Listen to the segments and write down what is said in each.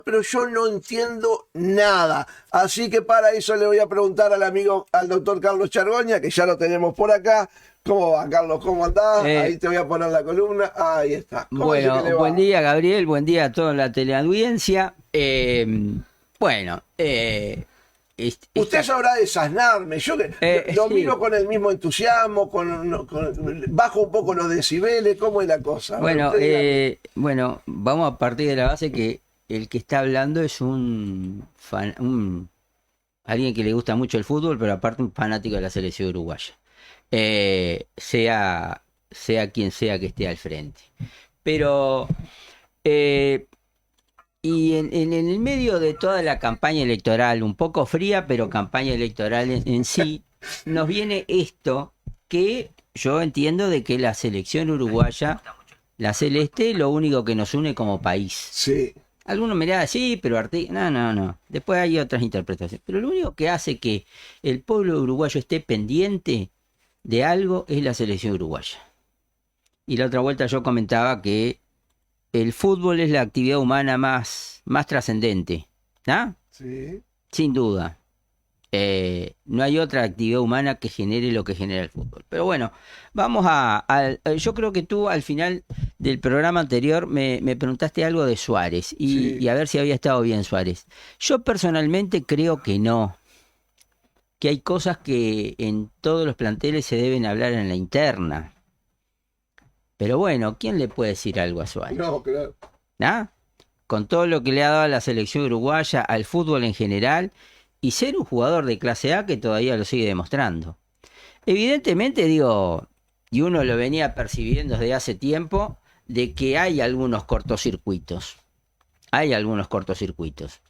pero yo no entiendo nada. Así que para eso le voy a preguntar al amigo, al doctor Carlos Chargoña, que ya lo tenemos por acá. ¿Cómo va, Carlos? ¿Cómo andás? Ahí te voy a poner la columna. Ahí está. ¿Cómo dice que le Bueno, va? buen día, Gabriel, buen día a toda la teleaudiencia. Bueno, Usted sabrá desasnarme. Yo que lo sí, miro con el mismo entusiasmo, bajo un poco los decibeles. ¿Cómo es la cosa? A ver, bueno, usted dígame. bueno, vamos a partir de la base que el que está hablando es alguien que le gusta mucho el fútbol, pero aparte un fanático de la selección uruguaya. Sea quien sea que esté al frente. Pero eh, Y en el medio de toda la campaña electoral, un poco fría, pero campaña electoral en sí, nos viene esto que yo entiendo de que la selección uruguaya, la celeste, lo único que nos une como país. Sí. Algunos me dirán, sí, pero no, no, no. Después hay otras interpretaciones. Pero lo único que hace que el pueblo uruguayo esté pendiente de algo es la selección uruguaya. Y la otra vuelta yo comentaba que el fútbol es la actividad humana más trascendente, ¿ah? Sí. Sin duda. No hay otra actividad humana que genere lo que genera el fútbol. Pero bueno, yo creo que tú al final del programa anterior me preguntaste algo de Suárez y Sí. a ver si había estado bien Suárez. Yo personalmente creo que no, que hay cosas que en todos los planteles se deben hablar en la interna. Pero bueno, ¿quién le puede decir algo a Suárez? No, claro. ¿Ah? Con todo lo que le ha dado a la selección uruguaya, al fútbol en general, y ser un jugador de clase A que todavía lo sigue demostrando. Evidentemente, digo, y uno lo venía percibiendo desde hace tiempo, de que hay algunos cortocircuitos. Hay algunos cortocircuitos.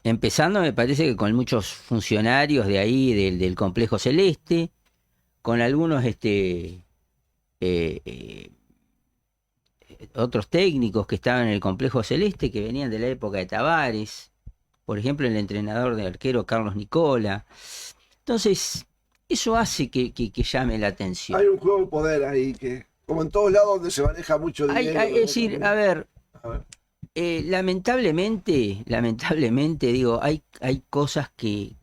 Empezando, me parece que con muchos funcionarios de ahí, del complejo celeste, con algunos eh, eh, otros técnicos que estaban en el complejo celeste, que venían de la época de Tavares, por ejemplo, el entrenador de arquero Carlos Nicola. Entonces, eso hace que llame la Hay atención. un juego de poder ahí que, como en todos lados donde se maneja mucho dinero, Es ¿no? decir, a También. ver, A ver. lamentablemente, digo, hay cosas que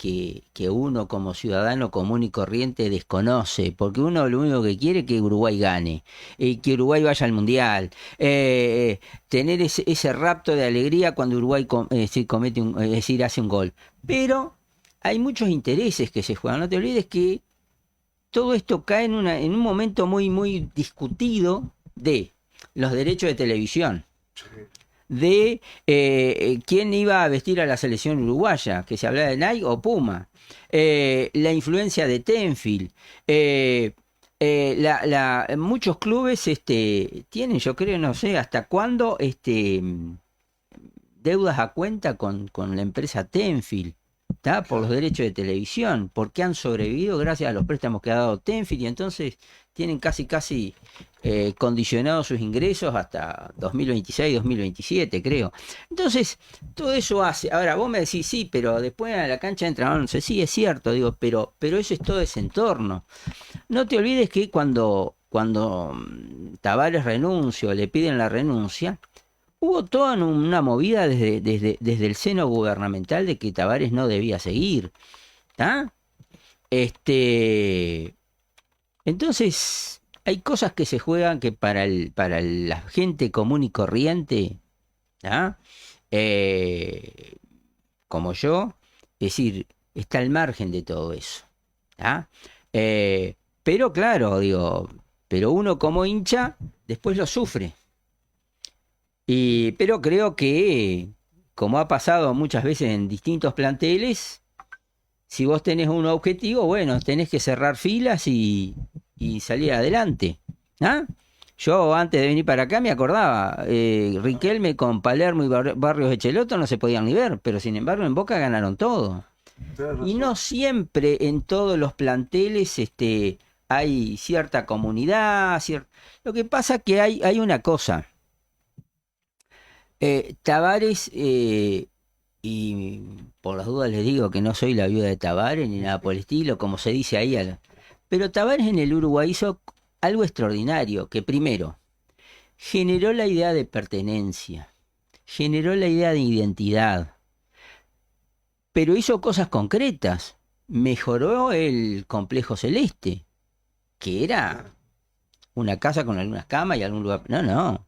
uno como ciudadano común y corriente desconoce, porque uno lo único que quiere es que Uruguay gane, que Uruguay vaya al Mundial, tener ese rapto de alegría cuando Uruguay sí, es decir, hace un gol. Pero hay muchos intereses que se juegan. No te olvides que todo esto cae en un momento muy discutido de los derechos de televisión de quién iba a vestir a la selección uruguaya, que se hablaba de Nike o Puma, la influencia de Tenfield, muchos clubes tienen, yo creo, no sé hasta cuándo, deudas a cuenta con la empresa Tenfield. ¿Tá? Por los derechos de televisión, porque han sobrevivido gracias a los préstamos que ha dado Tenfield y entonces tienen casi condicionados sus ingresos hasta 2026, 2027, creo. Entonces, todo eso hace. Ahora, vos me decís, sí, pero después a la cancha entra, no sé, sí, es cierto, digo, pero eso es todo ese entorno. No te olvides que cuando Tavares renuncia o le piden la renuncia, hubo toda una movida desde el seno gubernamental de que Tavares no debía seguir. ¿Tá? Este, entonces, hay cosas que se juegan que para la gente común y corriente, ¿tá? Eh, como yo, es decir, está al margen de todo eso. ¿Tá? Pero claro, digo, pero uno como hincha después lo sufre. Pero creo que, como ha pasado muchas veces en distintos planteles, si vos tenés un objetivo, bueno, tenés que cerrar filas y salir adelante. ¿Ah? Yo antes de venir para acá me acordaba, Riquelme con Palermo y Barrios Echeloto no se podían ni ver, pero sin embargo en Boca ganaron todo. Tienes Y razón. no siempre en todos los planteles hay cierta comunidad. Lo que pasa que hay una cosa. Tavares, y por las dudas les digo que no soy la viuda de Tavares ni nada por el estilo, como se dice ahí. Pero Tavares en el Uruguay hizo algo extraordinario, que primero generó la idea de pertenencia. generó la idea de identidad, pero hizo cosas concretas. Mejoró el complejo celeste, que era una casa con algunas camas y algún lugar. No.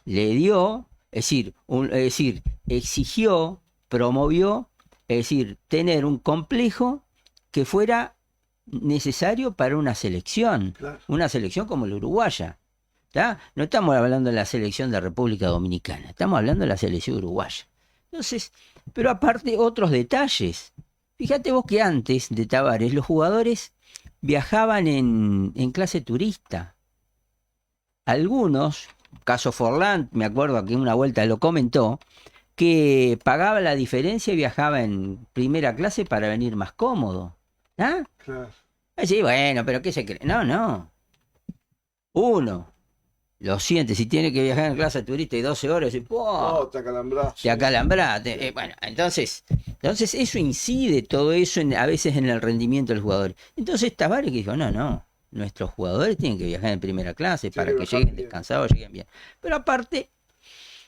Le dio, es decir, exigió, promovió, es decir, tener un complejo que fuera necesario para una selección como la uruguaya. ¿Tá? No estamos hablando de la selección de República Dominicana, estamos hablando de la selección uruguaya. Entonces, pero aparte otros detalles. Fíjate vos que antes de Tavares los jugadores viajaban en clase turista. Algunos, caso Forlán, me acuerdo que una vuelta lo comentó, que pagaba la diferencia y viajaba en primera clase para venir más cómodo. ¿Ah? Claro. Sí, bueno, pero ¿qué se cree? No. Uno lo siente, si tiene que viajar en clase turista y 12 horas, y te acalambras. Te acalambras. Bueno, entonces eso incide todo eso a veces en el rendimiento del jugador. Entonces Tavares que dijo, no, nuestros jugadores tienen que viajar en primera clase para que lleguen descansados, lleguen bien. Pero aparte,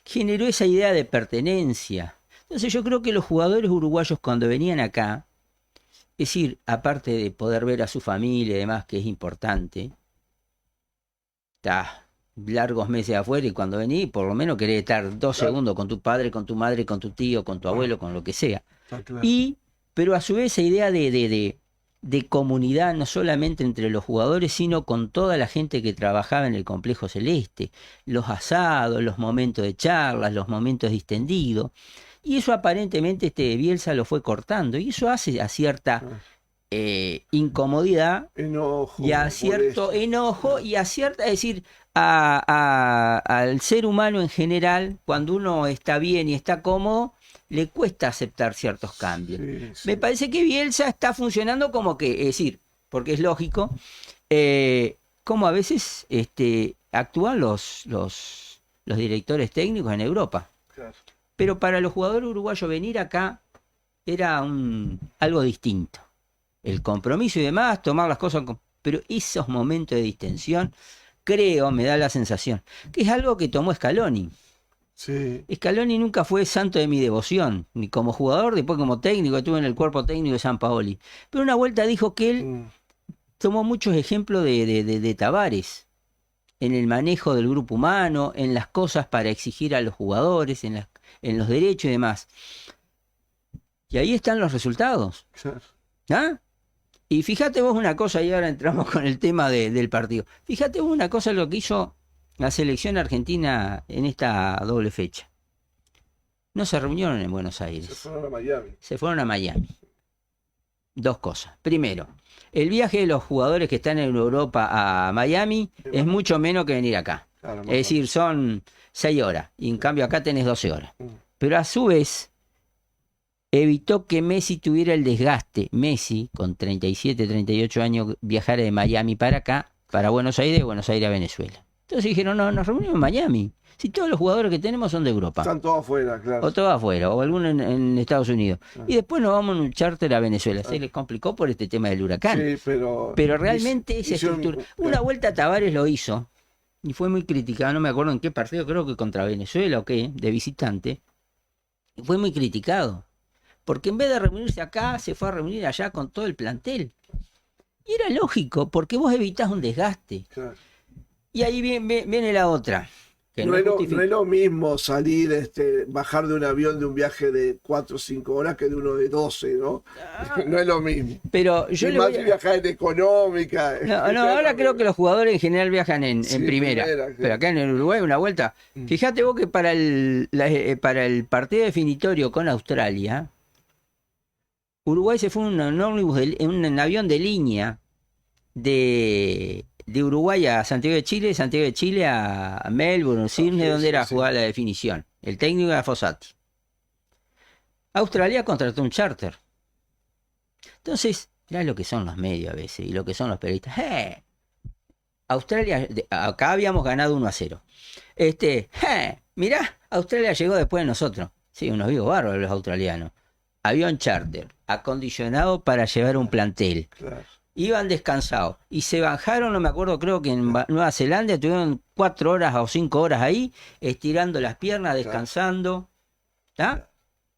generó esa idea de pertenencia. Entonces yo creo que los jugadores uruguayos cuando venían acá, es decir, aparte de poder ver a su familia y demás, que es importante, está largos meses afuera y cuando venís, por lo menos querés estar 2 segundos con tu padre, con tu madre, con tu tío, con tu abuelo, con lo que sea. Claro. Pero a su vez esa idea de comunidad, no solamente entre los jugadores, sino con toda la gente que trabajaba en el complejo celeste, los asados, los momentos de charlas, los momentos distendidos, y eso aparentemente Bielsa lo fue cortando, y eso hace a cierta incomodidad, enojo, y a cierto enojo, y a cierta, es decir, al ser humano en general, cuando uno está bien y está cómodo, le cuesta aceptar ciertos cambios. Sí. Me parece que Bielsa está funcionando como que, es decir, porque es lógico, como a veces actúan los directores técnicos en Europa. Claro. Pero para los jugadores uruguayos venir acá era algo distinto. El compromiso y demás, tomar las cosas, pero esos momentos de distensión, creo, me da la sensación, que es algo que tomó Scaloni. Sí. Scaloni nunca fue santo de mi devoción, ni como jugador, después como técnico, estuve en el cuerpo técnico de Sampaoli. Pero una vuelta dijo que él tomó muchos ejemplos de Tavares, en el manejo del grupo humano, en las cosas para exigir a los jugadores, en los derechos y demás. Y ahí están los resultados. ¿Ah? Y fíjate vos una cosa, y ahora entramos con el tema del partido. Fíjate vos una cosa, lo que hizo la selección argentina en esta doble fecha. No se reunieron en Buenos Aires. Se fueron a Miami. 2 cosas. Primero, el viaje de los jugadores que están en Europa a Miami es mucho menos que venir acá. Claro, es decir, son 6 horas. Y en cambio acá tenés 12 horas. Pero a su vez, evitó que Messi tuviera el desgaste. Messi, con 37, 38 años, viajara de Miami para acá, para Buenos Aires, de Buenos Aires a Venezuela. Entonces dijeron, no, nos reunimos en Miami. Si todos los jugadores que tenemos son de Europa. Están todos afuera, claro. O todos afuera, o algunos en Estados Unidos. Y después nos vamos en un charter a Venezuela. Se les complicó por este tema del huracán. Sí, pero realmente esa estructura... Una vuelta Tavares lo hizo, y fue muy criticado, no me acuerdo en qué partido, creo que contra Venezuela o qué, de visitante. Y fue muy criticado. Porque en vez de reunirse acá, se fue a reunir allá con todo el plantel. Y era lógico, porque vos evitás un desgaste. Claro. Y ahí viene la otra. Que no es lo mismo salir, bajar de un avión de un viaje de 4 o 5 horas que de uno de 12, ¿no? No es lo mismo. Pero yo y más viajar en económica. No, ahora creo que los jugadores en general viajan en primera. Pero acá en el Uruguay una vuelta. Fíjate vos que para el partido definitorio con Australia, Uruguay se fue en un avión de línea de Uruguay a Santiago de Chile, Santiago de Chile a Melbourne, Sydney, donde era jugada la definición. El técnico era Fossati. Australia contrató un charter. Entonces, mirá lo que son los medios a veces y lo que son los periodistas. Australia, acá habíamos ganado 1-0. Mirá, Australia llegó después de nosotros. Sí, unos vivos bárbaros los australianos. Avión charter, acondicionado para llevar un plantel. Claro. Iban descansados y se bajaron, no me acuerdo, creo que en Nueva Zelanda estuvieron 4 horas o 5 horas ahí, estirando las piernas, descansando. ¿Está?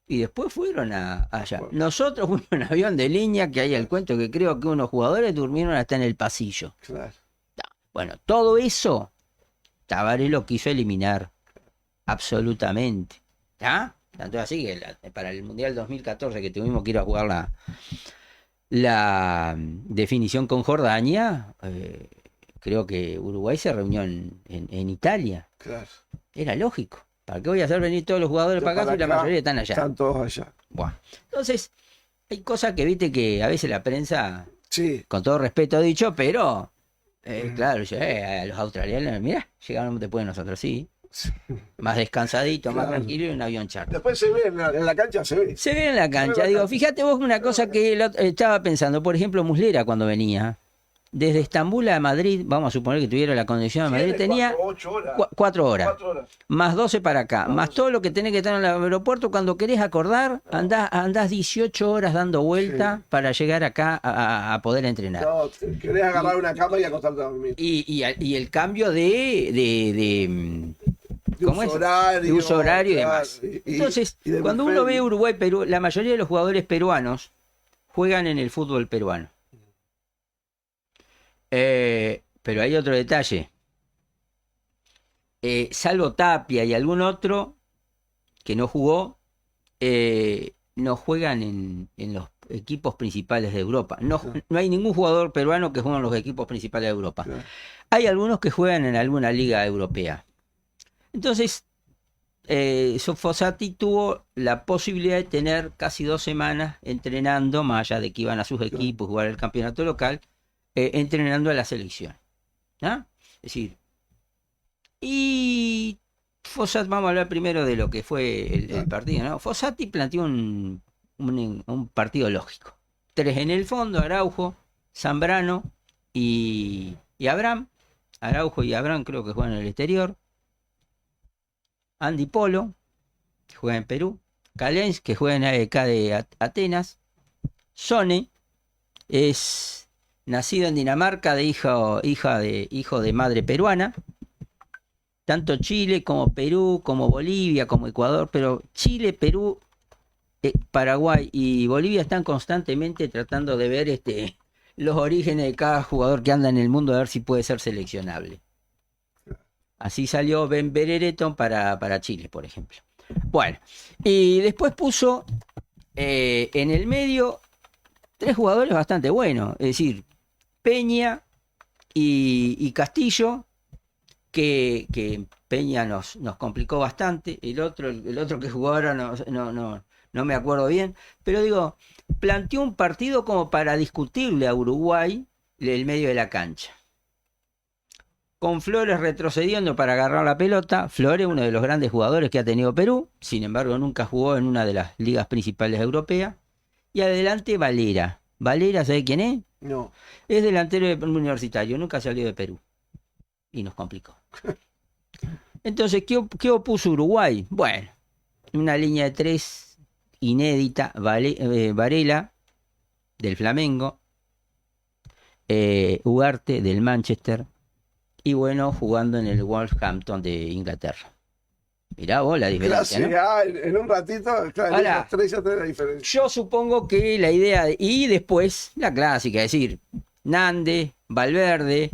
Y después fueron allá. Bueno. Nosotros fuimos en avión de línea, que hay el cuento que creo que unos jugadores durmieron hasta en el pasillo. Claro. Bueno, todo eso Tabaré lo quiso eliminar. Absolutamente. ¿Está? Tanto así que para el Mundial 2014 que tuvimos que ir a jugar la definición con Jordania, creo que Uruguay se reunió en Italia. Claro. Era lógico. ¿Para qué voy a hacer venir todos los jugadores para acá si la mayoría están allá? Están todos allá. Bueno, entonces, hay cosas que viste que a veces la prensa, Sí. con todo respeto dicho, pero claro, a los australianos, mirá, llegaron después de nosotros, sí. Más descansadito, más Claro. tranquilo y un avión charter. Después se ve en la cancha, se ve. Se ve en la cancha, digo, fíjate vos una cosa que estaba pensando, por ejemplo, Muslera cuando venía, desde Estambul a Madrid, vamos a suponer que tuviera la conexión a Madrid, tenía 8 horas. 4 horas. 4 horas. Más 12 para acá, más todo lo que tenés que estar en el aeropuerto, cuando querés acordar, andás 18 horas dando vuelta para llegar acá a poder entrenar. No, querés agarrar una cama y acostarte a dormir. Y el cambio de ¿cómo es? Horario, De uso horario y claro, demás. Entonces, y de cuando buffet. uno ve Uruguay, Perú, la mayoría de los jugadores peruanos juegan en el fútbol peruano. Pero hay otro detalle. Salvo Tapia y algún otro que no jugó, no juegan en los equipos principales de Europa. No hay ningún jugador peruano que juegue en los equipos principales de Europa. Claro. Hay algunos que juegan en alguna liga europea. Entonces, Fossati tuvo la posibilidad de tener casi 2 semanas entrenando, más allá de que iban a sus equipos, jugar el campeonato local, entrenando a la selección. ¿Ah? Es decir, y Fossati, vamos a hablar primero de lo que fue el partido, ¿no? Fossati planteó un partido lógico. 3 en el fondo, Araujo, Zambrano y Abraham. Araujo y Abraham creo que juegan en el exterior. Andy Polo, que juega en Perú. Calens, que juega en AEK de Atenas. Sone, es nacido en Dinamarca, hijo de madre peruana. Tanto Chile como Perú, como Bolivia, como Ecuador, pero Chile, Perú, Paraguay y Bolivia están constantemente tratando de ver los orígenes de cada jugador que anda en el mundo, a ver si puede ser seleccionable. Así salió Ben Berereton para Chile, por ejemplo. Bueno, y después puso en el medio 3 jugadores bastante buenos, es decir, Peña y Castillo, que Peña nos complicó bastante. El otro que jugó ahora no me acuerdo bien, pero digo, planteó un partido como para discutirle a Uruguay el medio de la cancha. Con Flores retrocediendo para agarrar la pelota. Flores, uno de los grandes jugadores que ha tenido Perú, sin embargo nunca jugó en una de las ligas principales europeas. Y adelante Valera. Valera, ¿sabe quién es? No. Es delantero de Universitario, nunca salió de Perú. Y nos complicó. Entonces, ¿qué opuso Uruguay? Bueno, una línea de 3 inédita, Varela, del Flamengo, Ugarte, del Manchester, y bueno, jugando en el Wolverhampton de Inglaterra. Mirá vos la diferencia, ¿no? En un ratito, claro, Ahora, los 3 ya tenés la diferencia. Yo supongo que la idea y después la clásica, es decir, Nande, Valverde,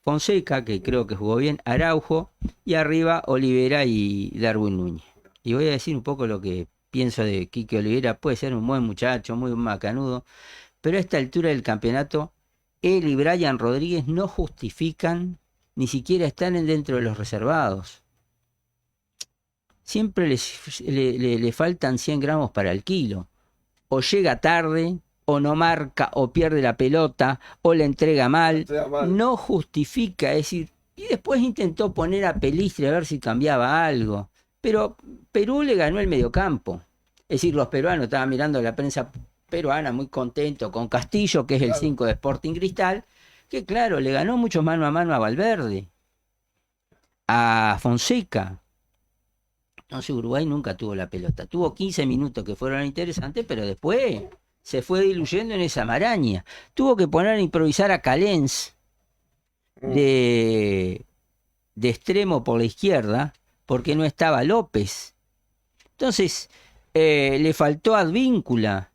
Fonseca, que creo que jugó bien, Araujo, y arriba Olivera y Darwin Núñez. Y voy a decir un poco lo que pienso de Quique Olivera. Puede ser un buen muchacho, muy macanudo, pero a esta altura del campeonato, él y Brian Rodríguez no justifican, ni siquiera están dentro de los reservados. Siempre le faltan 100 gramos para el kilo. O llega tarde, o no marca, o pierde la pelota, o la entrega mal. No justifica, es decir, y después intentó poner a Pelistri a ver si cambiaba algo. Pero Perú le ganó el mediocampo. Es decir, los peruanos estaban mirando la prensa peruana muy contento con Castillo, que es el 5 de Sporting Cristal, que claro, le ganó mucho mano a Valverde, a Fonseca. Entonces Uruguay nunca tuvo la pelota. Tuvo 15 minutos que fueron interesantes, pero después se fue diluyendo en esa maraña. Tuvo que poner a improvisar a Calens de extremo por la izquierda, porque no estaba López. Entonces, le faltó Advíncula,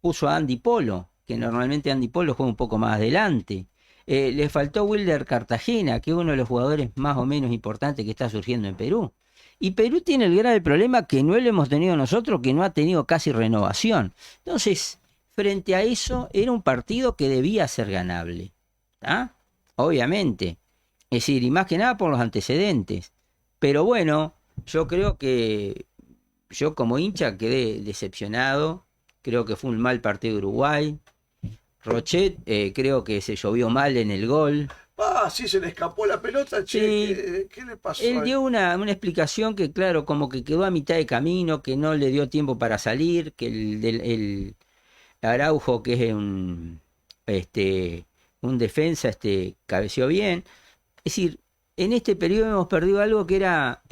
puso a Andy Polo, que normalmente Andy Polo juega un poco más adelante. Le faltó Wilder Cartagena, que es uno de los jugadores más o menos importantes que está surgiendo en Perú. Y Perú tiene el grave problema que no lo hemos tenido nosotros, que no ha tenido casi renovación. Entonces, frente a eso, era un partido que debía ser ganable. ¿Ah? Obviamente. Es decir, y más que nada por los antecedentes. Pero bueno, yo creo que yo como hincha quedé decepcionado. Creo que fue un mal partido de Uruguay. Rochet, creo que se llovió mal en el gol. Sí, se le escapó la pelota, che. Sí. ¿Qué le pasó? Él dio una explicación que, claro, como que quedó a mitad de camino, que no le dio tiempo para salir, que el Araujo, que es un defensa, cabeceó bien. Es decir, en este periodo hemos perdido algo que era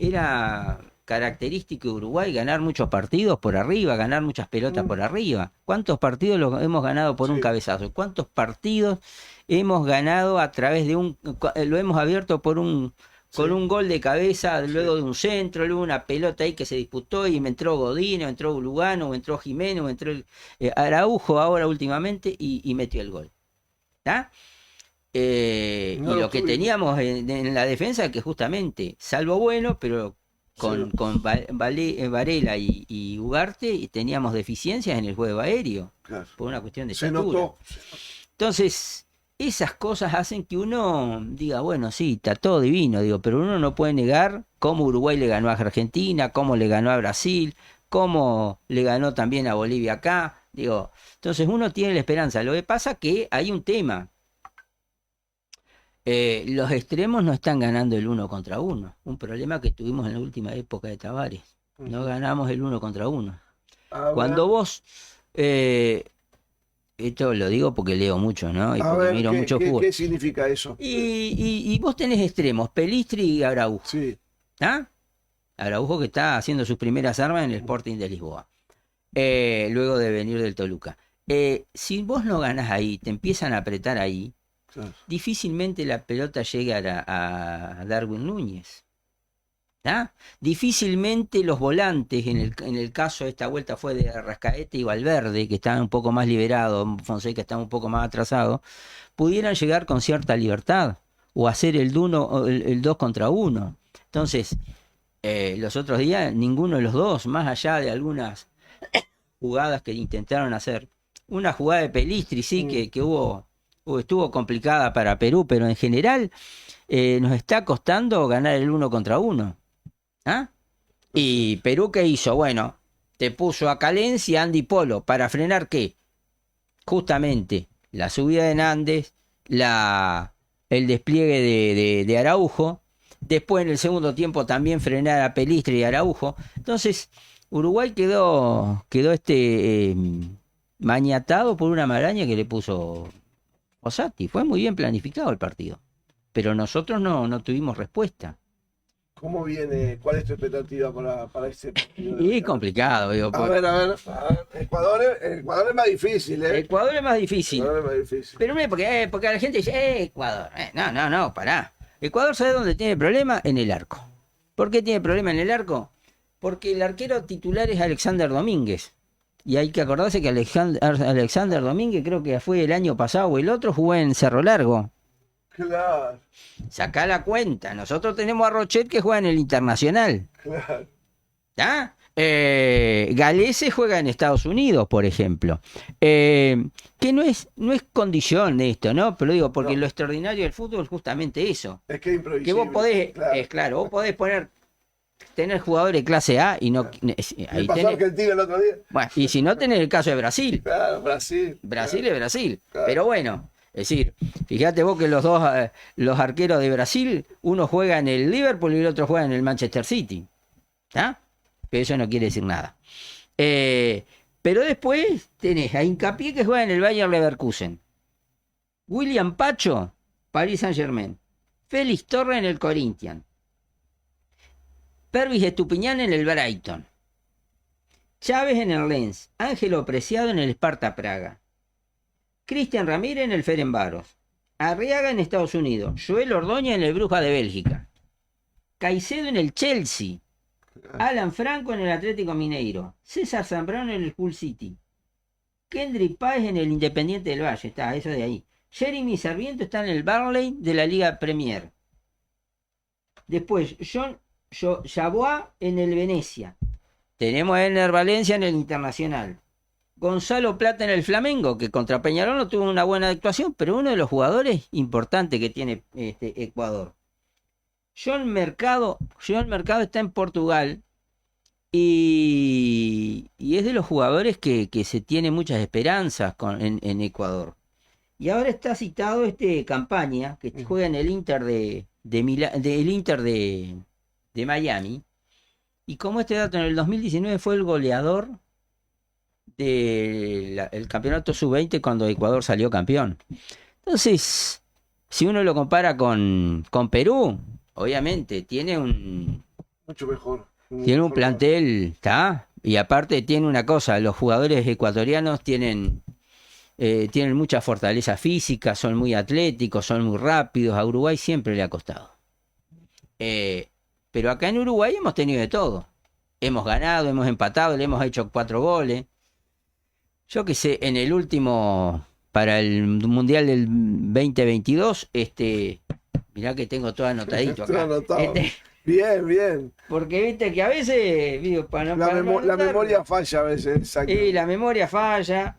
característico de Uruguay, ganar muchos partidos por arriba, ganar muchas pelotas por arriba. ¿Cuántos partidos los hemos ganado por un cabezazo? ¿Cuántos partidos hemos ganado a través de lo hemos abierto con un gol de cabeza, luego de un centro, luego una pelota ahí que se disputó y me entró Godínez, me entró Lugano, me entró Jiménez, me entró Araujo ahora últimamente y metió el gol? ¿Está? Y lo que teníamos en la defensa, que justamente, salvo Bueno, pero con Varela y Ugarte teníamos deficiencias en el juego aéreo, claro, por una cuestión de estatura. Entonces, esas cosas hacen que uno diga, bueno, sí, está todo divino, pero uno no puede negar cómo Uruguay le ganó a Argentina, cómo le ganó a Brasil, cómo le ganó también a Bolivia acá. Entonces uno tiene la esperanza. Lo que pasa es que hay un tema. Los extremos no están ganando el 1 contra 1. Un problema que tuvimos en la última época de Tavares. No ganamos el 1 contra 1. Cuando vos... esto lo digo porque leo mucho, ¿no? Y porque miro mucho fútbol. ¿Qué significa eso? Y vos tenés extremos, Pelistri y Araujo. Sí. ¿Ah? Araujo que está haciendo sus primeras armas en el Sporting de Lisboa. Luego de venir del Toluca. Si vos no ganás ahí, te empiezan a apretar ahí, claro, difícilmente la pelota llega a Darwin Núñez. ¿Ah? Difícilmente los volantes, en el caso de esta vuelta fue de Arrascaeta y Valverde, que estaban un poco más liberados, Fonseca estaba un poco más atrasado, pudieran llegar con cierta libertad o hacer el 2 contra 1. Entonces, los otros días, ninguno de los dos, más allá de algunas jugadas que intentaron hacer. Una jugada de Pelistri, sí, que estuvo complicada para Perú, pero en general nos está costando ganar el 1 contra 1. ¿Ah? ¿Y Perú qué hizo? Bueno, te puso a Calencia y a Andy Polo. ¿Para frenar qué? Justamente la subida de Nández, el despliegue de Araujo. Después en el segundo tiempo también frenar a Pelistri y Araujo. Entonces Uruguay quedó maniatado por una maraña que le puso Fossati. Fue muy bien planificado el partido, pero nosotros no tuvimos respuesta. ¿Cómo viene? ¿Cuál es tu expectativa para este partido? Y complicado, digo. A ver. Ecuador es más difícil, ¿eh? Ecuador es más difícil. Ecuador es más difícil. Pero mira, porque la gente dice, Ecuador. No, pará. Ecuador, ¿sabe dónde tiene problema? En el arco. ¿Por qué tiene problema en el arco? Porque el arquero titular es Alexander Domínguez. Y hay que acordarse que Alexander Domínguez, creo que fue el año pasado o el otro, jugó en Cerro Largo. Claro. Sacá la cuenta. Nosotros tenemos a Rochet que juega en el Internacional. Claro. ¿Ah? Galese juega en Estados Unidos, por ejemplo. Que no es condición de esto, ¿no? Pero digo, porque lo extraordinario del fútbol es justamente eso. Es que es imprevisible. Que vos podés, claro. Vos podés tener jugadores de clase A y no... Ahí pasó Argentina el otro día. Bueno, y si no tenés el caso de Brasil. Claro, Brasil. Brasil es Brasil. Claro. Pero bueno, es decir, fíjate vos que los arqueros de Brasil, uno juega en el Liverpool y el otro juega en el Manchester City. ¿Ah? Pero eso no quiere decir nada. Pero después tenés a Hincapié que juega en el Bayer Leverkusen. William Pacho, Paris Saint-Germain. Félix Torres en el Corinthians. Pervis Estupiñán en el Brighton. Chávez en el Lens. Ángelo Preciado en el Sparta Praga. Cristian Ramírez en el Ferencváros. Arriaga en Estados Unidos. Joel Ordóñez en el Brujas de Bélgica. Caicedo en el Chelsea. Alan Franco en el Atlético Mineiro. César Zambrano en el Hull City. Kendrick Páez en el Independiente del Valle. Está, eso de ahí. Jeremy Sarmiento está en el Burnley de la Liga Premier. Después, John Javois en el Venecia. Tenemos a Ener Valencia en el Internacional. Gonzalo Plata en el Flamengo, que contra Peñarol no tuvo una buena actuación, pero uno de los jugadores importantes que tiene Ecuador. John Mercado está en Portugal y es de los jugadores que se tiene muchas esperanzas en Ecuador. Y ahora está citado Campaña, que juega en el Inter de Miami. Y como este dato, en el 2019 fue el goleador del campeonato sub-20 cuando Ecuador salió campeón. Entonces, si uno lo compara con Perú, obviamente tiene mucho mejor. Tiene un plantel, ¿está? Y aparte tiene una cosa, los jugadores ecuatorianos tienen mucha fortaleza física, son muy atléticos, son muy rápidos. A Uruguay siempre le ha costado. Pero acá en Uruguay hemos tenido de todo. Hemos ganado, hemos empatado, le hemos hecho 4 goles. Yo qué sé, en el último, para el Mundial del 2022, mirá que tengo todo anotadito acá. Bien, bien. Porque viste que a veces, digo, la memoria falla a veces, exacto. Sí, la memoria falla.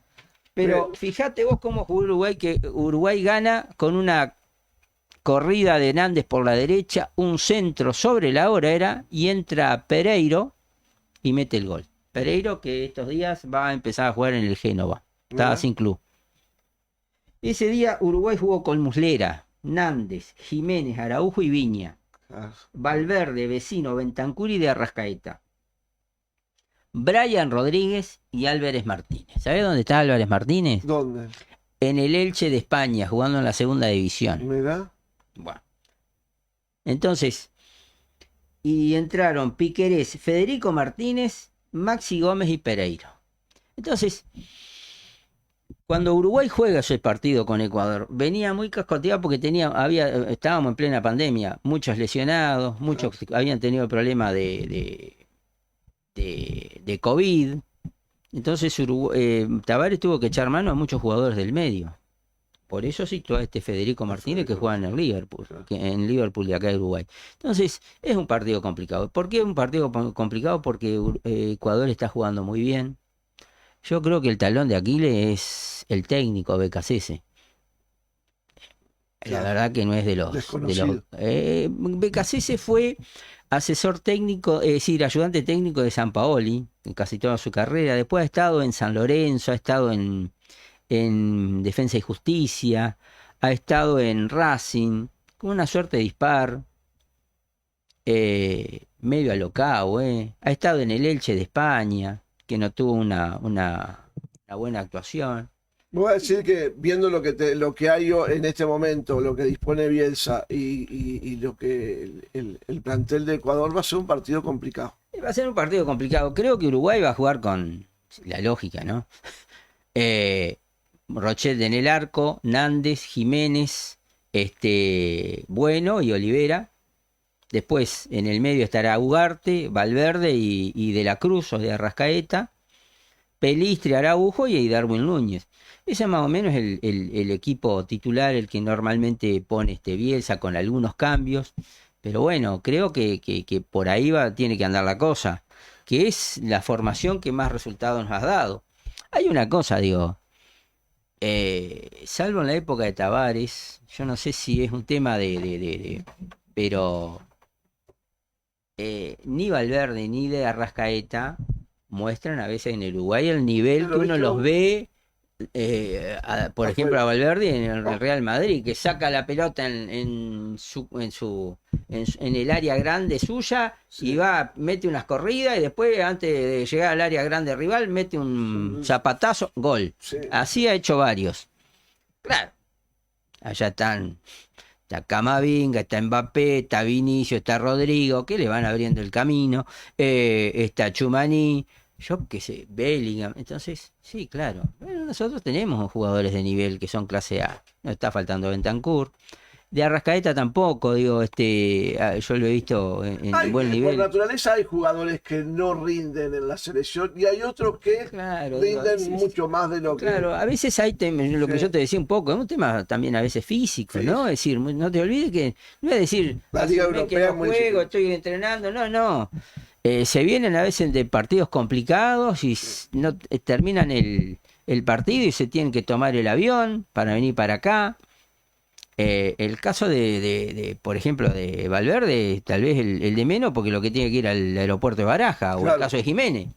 Pero fíjate vos cómo jugó Uruguay, que Uruguay gana con una corrida de Nández por la derecha, un centro sobre la hora y entra Pereiro y mete el gol. Pereiro, que estos días va a empezar a jugar en el Génova. Estaba sin club. Ese día Uruguay jugó con Muslera, Nández, Jiménez, Araujo y Viña. Valverde, Vecino, Bentancur y de Arrascaeta. Brian Rodríguez y Álvarez Martínez. ¿Sabés dónde está Álvarez Martínez? ¿Dónde? En el Elche de España, jugando en la segunda división. Mirá. Bueno. Entonces, y entraron Piquerés, Federico Martínez, Maxi Gómez y Pereiro. Entonces, cuando Uruguay juega ese partido con Ecuador, venía muy cascoteado porque estábamos en plena pandemia, muchos lesionados, muchos habían tenido problemas de COVID. Entonces Tavares tuvo que echar mano a muchos jugadores del medio. Por eso citó a Federico Martínez, que juega en el Liverpool, en Liverpool de acá de Uruguay. Entonces, es un partido complicado. ¿Por qué es un partido complicado? Porque Ecuador está jugando muy bien. Yo creo que el talón de Aquiles es el técnico Becasese. La verdad que no es de los... Becasese fue asesor técnico, es decir, ayudante técnico de Sampaoli en casi toda su carrera. Después ha estado en San Lorenzo, ha estado en Defensa y Justicia, ha estado en Racing, con una suerte de dispar, medio alocado, ha estado en el Elche de España, que no tuvo una buena actuación. Voy a decir que viendo lo que hay en este momento, lo que dispone Bielsa y lo que el plantel de Ecuador, va a ser un partido complicado. Va a ser un partido complicado. Creo que Uruguay va a jugar con la lógica, ¿no? Rochet en el arco, Nández, Jiménez, Bueno y Olivera. Después en el medio estará Ugarte, Valverde y De la Cruz o de Arrascaeta, Pelistri, Araujo y Darwin Núñez. Ese es más o menos el equipo titular, el que normalmente pone Bielsa con algunos cambios. Pero bueno, creo que por ahí tiene que andar la cosa, que es la formación que más resultados nos ha dado. Hay una cosa, digo, salvo en la época de Tavares, yo no sé si es un tema pero ni Valverde ni de Arrascaeta muestran a veces en el Uruguay el nivel que uno los ve, por ejemplo a Valverde en el Real Madrid, que saca la pelota en el área grande suya, sí, y mete unas corridas y después antes de llegar al área grande rival mete un zapatazo, gol. Sí. Así ha hecho varios. Claro, allá está Camavinga, está Mbappé, está Vinicio, está Rodrigo, que le van abriendo el camino, está Tchouaméni, yo qué sé, Bellingham. Entonces, sí, claro, bueno, nosotros tenemos jugadores de nivel que son clase A. Nos está faltando Bentancur. De Arrascaeta tampoco, digo, yo lo he visto en buen nivel. Por naturaleza hay jugadores que no rinden en la selección y hay otros que Claro, digo, rinden veces, mucho más de lo que... Claro, a veces hay lo que yo te decía un poco, es un tema también a veces físico, Sí. ¿no? Es decir, no te olvides que no es decir, La Liga hace un mes que Europea no es muy juego, difícil. estoy entrenando, no. Se vienen a veces de partidos complicados y no terminan el partido y se tienen que tomar el avión para venir para acá. El caso por ejemplo, de Valverde, tal vez el de menos, porque lo que tiene que ir al aeropuerto de Baraja, o el Claro. caso de Jiménez.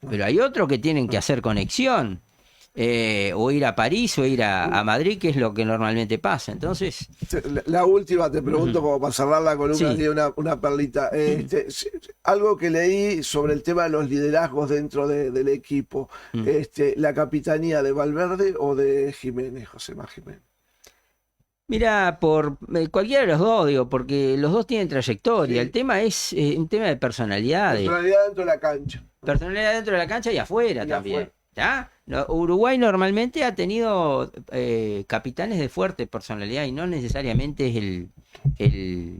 Pero hay otros que tienen que hacer conexión, o ir a París, o ir a Madrid, que es lo que normalmente pasa. Entonces, La última, te pregunto, como para cerrar la columna, Sí. tiene una perlita. Algo que leí sobre el tema de los liderazgos dentro del equipo. ¿La capitanía de Valverde o de Jiménez, Joséma Jiménez? mira, por cualquiera de los dos, digo, porque los dos tienen trayectoria. Sí. El tema es un tema de personalidades. Personalidad dentro de la cancha. Personalidad dentro de la cancha y afuera Y también. afuera. ¿Ya? Uruguay normalmente ha tenido capitanes de fuerte personalidad y no necesariamente es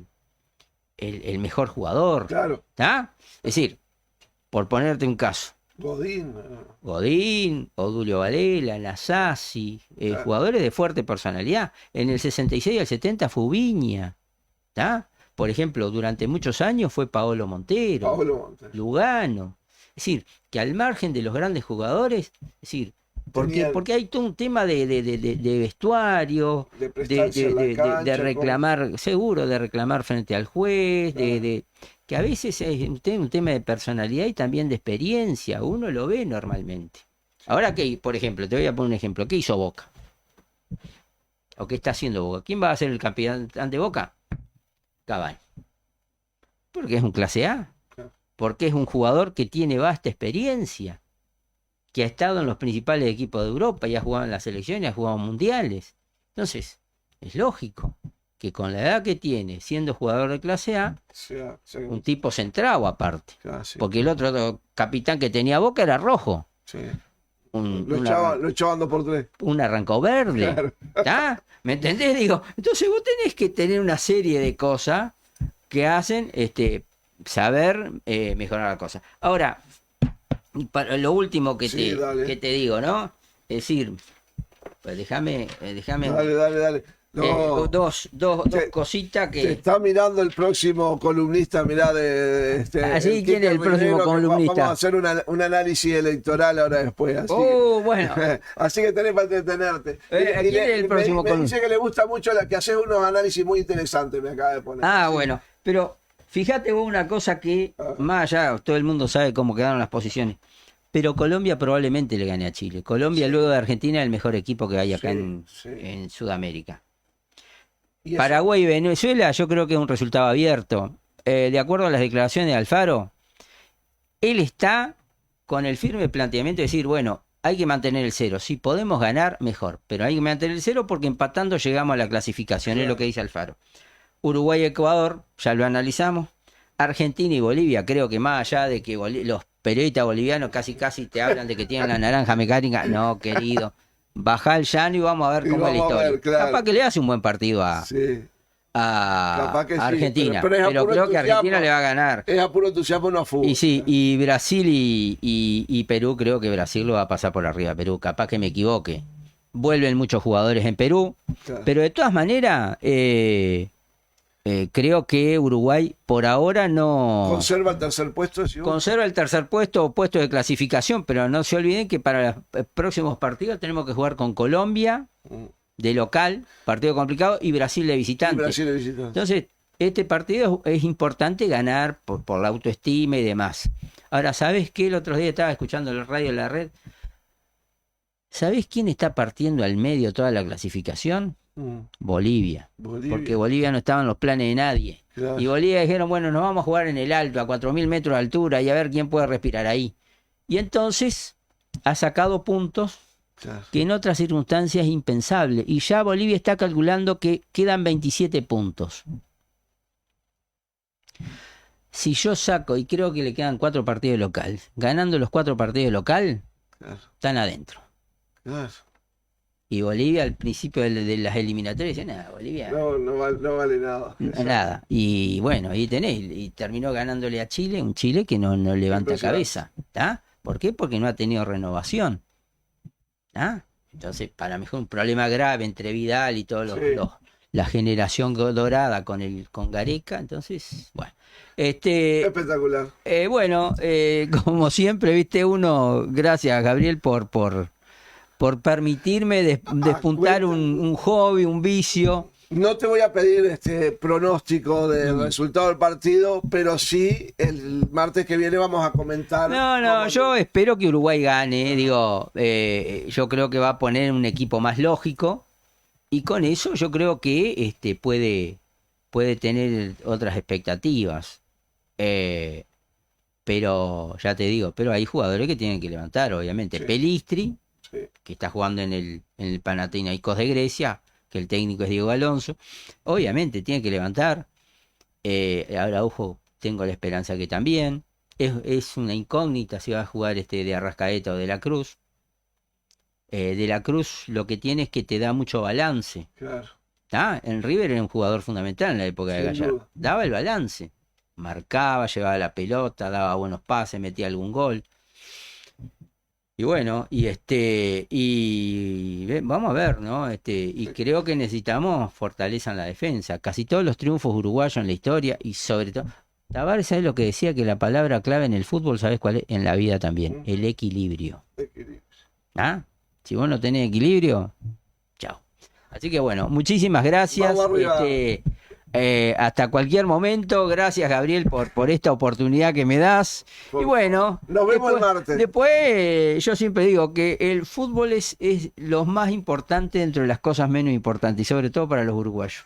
el mejor jugador. Claro. ¿Ya? Es decir, por ponerte un caso, Godín. Godín, Odulio Varela, Nasasi, Claro. jugadores de fuerte personalidad. En el 66 y el 70 fue Viña. ¿Tá? Por ejemplo, durante muchos años fue Paolo Montero, Pablo Montes. Lugano. Es decir, que al margen de los grandes jugadores, es decir, Tenían- porque hay todo un tema de vestuario, De prestarse en la cancha, de reclamar, seguro, de reclamar frente al juez, que a veces es un tema de personalidad y también de experiencia, uno lo ve normalmente. Ahora que, por ejemplo, te voy a poner un ejemplo, ¿qué hizo Boca? ¿O qué está haciendo Boca? ¿Quién va a ser el campeón de Boca? Cavani. Porque es un clase A, porque es un jugador que tiene vasta experiencia, que ha estado en los principales equipos de Europa y ha jugado en las selecciones, ha jugado mundiales. Entonces, es lógico que con la edad que tiene, siendo jugador de clase A, un tipo centrado aparte. Casi. Porque el otro capitán que tenía Boca era Rojo. Sí. Un Lo echaban 2x3. un arrancó verde. Claro. ¿Tá? ¿Me entendés? Digo, entonces vos tenés que tener una serie de cosas que hacen saber mejorar la cosa. Ahora, para lo último que, Sí, dale. que te digo, ¿no? Es decir, pues déjame Dale. No, dos Te- cositas te que... está mirando el próximo columnista, mirá, Así, ¿quién es el próximo Rivero, que columnista? Vamos a hacer un análisis electoral ahora después. Así bueno. así que tenés para entretenerte. ¿Quién es el próximo me dice que le gusta mucho que haces unos análisis muy interesantes, me acaba de poner. Ah, Sí. bueno, pero fíjate vos una cosa que, más allá, todo el mundo sabe cómo quedaron las posiciones, pero Colombia probablemente le gane a Chile. Colombia, luego de Argentina, es el mejor equipo que hay acá Sí. en Sudamérica. Y eso- Paraguay y Venezuela, yo creo que es un resultado abierto. De acuerdo a las declaraciones de Alfaro, él está con el firme planteamiento de decir, bueno, hay que mantener el cero. Si podemos ganar, mejor. Pero hay que mantener el cero porque empatando llegamos a la clasificación, es lo que dice Alfaro. Uruguay y Ecuador, ya lo analizamos. Argentina y Bolivia, creo que más allá de que los periodistas bolivianos casi te hablan de que tienen la naranja mecánica, no, querido. Bajá el llano y vamos a ver Y cómo es la vamos a historia. ver, claro. Capaz que le hace un buen partido a Sí. Capaz que sí, Argentina, pero es a pero puro creo que Argentina entusiasmo. le va a ganar. Es a puro entusiasmo, no a fútbol. Y sí, y Brasil y Perú, creo que Brasil lo va a pasar por arriba a Perú, capaz que me equivoque. Vuelven muchos jugadores en Perú, Claro. pero de todas maneras, creo que Uruguay por ahora no Conserva el tercer puesto. ¿Sí? conserva el tercer puesto o puesto de clasificación, pero no se olviden que para los próximos partidos tenemos que jugar con Colombia de local, partido complicado, y Brasil de visitante. Y Brasil de visitante. Entonces, este partido es importante ganar por la autoestima y demás. Ahora, ¿sabes qué? El otro día estaba escuchando la radio en la red. ¿Sabés quién está partiendo al medio toda la clasificación? Bolivia. Porque Bolivia no estaba en los planes de nadie. Claro. Y Bolivia dijeron, bueno, nos vamos a jugar en el alto, a 4.000 metros de altura, y a ver quién puede respirar ahí. Y entonces ha sacado puntos Claro. que en otras circunstancias es impensable. Y ya Bolivia está calculando que quedan 27 puntos. Si yo saco, y creo que le quedan 4 partidos local, ganando los 4 partidos local, Claro. están adentro. Claro. Y Bolivia al principio de las eliminatorias decía, nada, Bolivia No vale nada. nada. Y bueno, ahí tenés, y terminó ganándole a Chile, un Chile que no levanta cabeza. ¿Está? ¿Por qué? Porque no ha tenido renovación. ¿Ah? Entonces, para mí fue un problema grave entre Vidal y todos la generación dorada con Gareca. Entonces, bueno. Espectacular. Bueno, como siempre, viste uno, gracias Gabriel por permitirme despuntar un hobby, un vicio. No te voy a pedir pronóstico del resultado del partido, pero sí el martes que viene vamos a comentar. No, yo espero que Uruguay gane. Digo, yo creo que va a poner un equipo más lógico y con eso yo creo que puede tener otras expectativas. Pero ya te digo, pero hay jugadores que tienen que levantar, obviamente. Sí. Pelistri, Sí. que está jugando en el Panathinaikos de Grecia, que el técnico es Diego Alonso, obviamente tiene que levantar. Araujo, tengo la esperanza que también. Es una incógnita si va a jugar de Arrascaeta o de la Cruz. De la Cruz lo que tiene es que te da mucho balance. Claro. En River era un jugador fundamental en la época de Gallardo. Daba el balance. Marcaba, llevaba la pelota, daba buenos pases, metía algún gol. Y bueno, vamos a ver, ¿no? Y creo que necesitamos fortaleza en la defensa. Casi todos los triunfos uruguayos en la historia y sobre todo, Tavares, ¿sabes lo que decía? Que la palabra clave en el fútbol, ¿sabes cuál es? En la vida también, el equilibrio. ¿Ah? Si vos no tenés equilibrio, chao. Así que bueno, muchísimas gracias. Hasta cualquier momento, gracias Gabriel por esta oportunidad que me das. Y bueno, nos vemos el martes. Después yo siempre digo que el fútbol es lo más importante dentro de las cosas menos importantes y sobre todo para los uruguayos.